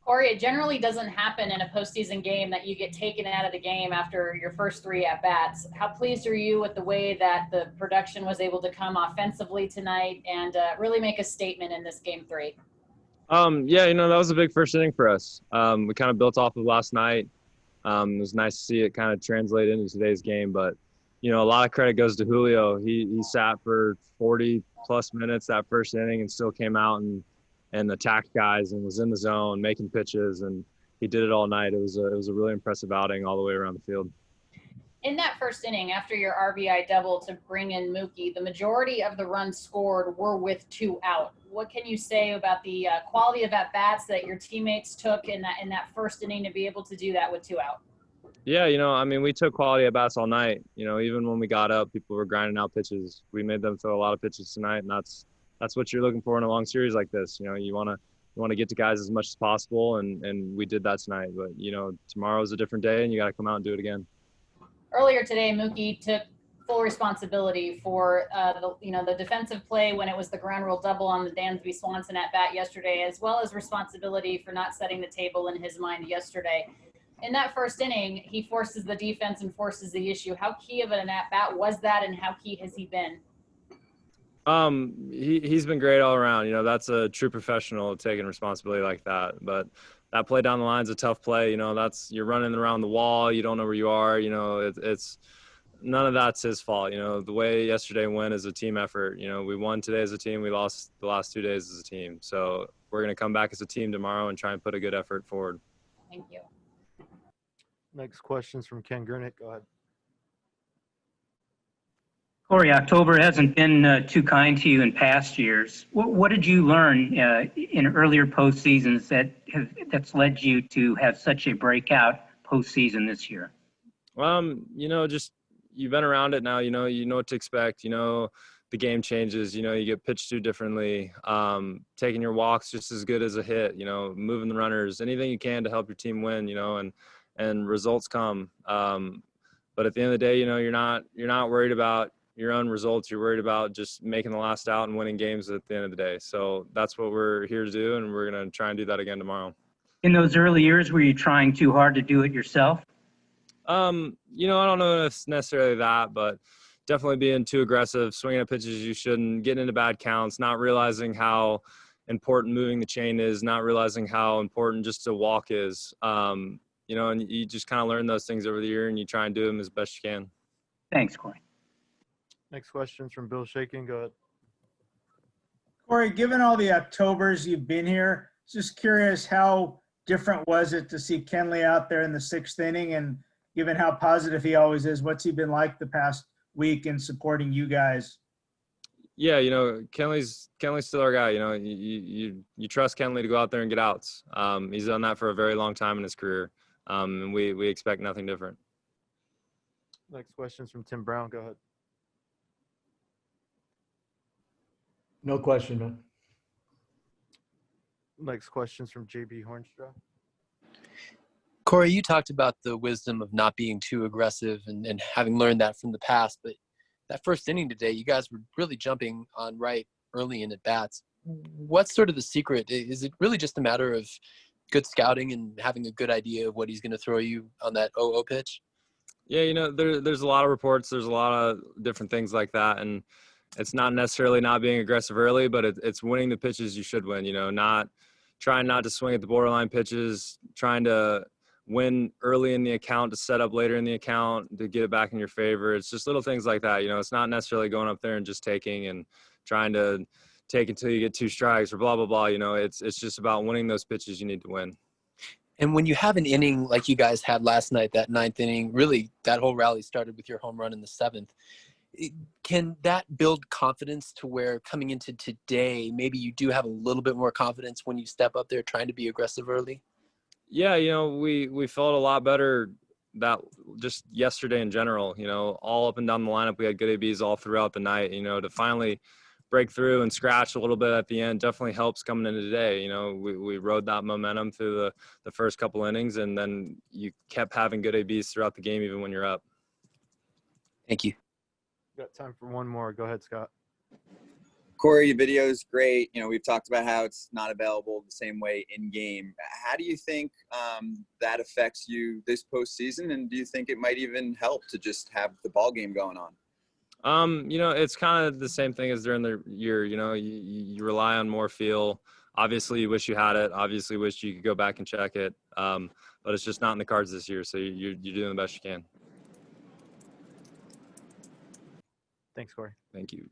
Corey, it generally doesn't happen in a postseason game that you get taken out of the game after your first 3 at-bats. How pleased are you with the way that the production was able to come offensively tonight and really make a statement in this game 3? Yeah, that was a big first inning for us. We kind of built off of last night. It was nice to see it kind of translate into today's game, but a lot of credit goes to Julio. He sat for 40+ minutes that first inning and still came out and attacked guys and was in the zone making pitches, and he did it all night. It was a really impressive outing all the way around the field. In that first inning, after your RBI double to bring in Mookie, the majority of the runs scored were with 2 out. What can you say about the quality of at-bats that your teammates took in that first inning to be able to do that with 2 out? Yeah, we took quality at-bats all night. Even when we got up, people were grinding out pitches. We made them throw a lot of pitches tonight, and that's what you're looking for in a long series like this. You want to get to guys as much as possible, and we did that tonight. But tomorrow's a different day, and you got to come out and do it again. Earlier today, Mookie took full responsibility for the defensive play when it was the ground rule double on the Dansby Swanson at bat yesterday, as well as responsibility for not setting the table in his mind yesterday. In that first inning, he forces the defense and forces the issue. How key of an at bat was that, and how key has he been? He's been great all around. That's a true professional taking responsibility like that. But that play down the line is a tough play. You're running around the wall. You don't know where you are. It's none of that's his fault. The way yesterday went is a team effort. We won today as a team. We lost the last 2 days as a team. So we're going to come back as a team tomorrow and try and put a good effort forward. Thank you. Next question's from Ken Gurnick. Go ahead. Corey, October hasn't been too kind to you in past years. What did you learn in earlier postseasons that's led you to have such a breakout postseason this year? Just you've been around it now. You know what to expect. The game changes. You get pitched to differently. Taking your walks just as good as a hit. Moving the runners, anything you can to help your team win. And results come. But at the end of the day, you're not worried about your own results. You're worried about just making the last out and winning games at the end of the day. So that's what we're here to do, and we're going to try and do that again tomorrow. In those early years, were you trying too hard to do it yourself? I don't know if it's necessarily that, but definitely being too aggressive, swinging at pitches you shouldn't, getting into bad counts, not realizing how important moving the chain is, not realizing how important just a walk is. And you just kind of learn those things over the year, and you try and do them as best you can. Thanks, Corey. Next question's from Bill Shakin. Go ahead. Corey, given all the Octobers you've been here, just curious, how different was it to see Kenley out there in the 6th inning? And given how positive he always is, what's he been like the past week in supporting you guys? Yeah, Kenley's still our guy. You trust Kenley to go out there and get outs. He's done that for a very long time in his career, and we expect nothing different. Next question's from Tim Brown. Go ahead. No question, man. Next question's from JB Hornstra. Corey, you talked about the wisdom of not being too aggressive and having learned that from the past, but that first inning today, you guys were really jumping on right early in at bats. What's sort of the secret? Is it really just a matter of good scouting and having a good idea of what he's going to throw you on that 0-0 pitch? Yeah, there's a lot of reports. There's a lot of different things like that, and it's not necessarily not being aggressive early, but it's winning the pitches you should win. Not trying not to swing at the borderline pitches, trying to win early in the account to set up later in the account to get it back in your favor. It's just little things like that. It's not necessarily going up there and just taking and trying to take until you get 2 strikes or blah, blah, blah. It's just about winning those pitches you need to win. And when you have an inning like you guys had last night, that 9th inning, really that whole rally started with your home run in the 7th. Can that build confidence to where coming into today, maybe you do have a little bit more confidence when you step up there trying to be aggressive early? Yeah, we felt a lot better that just yesterday in general, all up and down the lineup. We had good ABs all throughout the night, to finally break through and scratch a little bit at the end definitely helps coming into today. We rode that momentum through the first couple innings, and then you kept having good ABs throughout the game, even when you're up. Thank you. Got time for one more. Go ahead, Scott. Corey, your video is great. You know, we've talked about how it's not available the same way in game. How do you think that affects you this postseason? And do you think it might even help to just have the ball game going on? You know, it's kind of the same thing as during the year. You know, you rely on more feel. Obviously, you wish you had it. Obviously, wish you could go back and check it. But it's just not in the cards this year. So you're doing the best you can. Thanks, Corey. Thank you.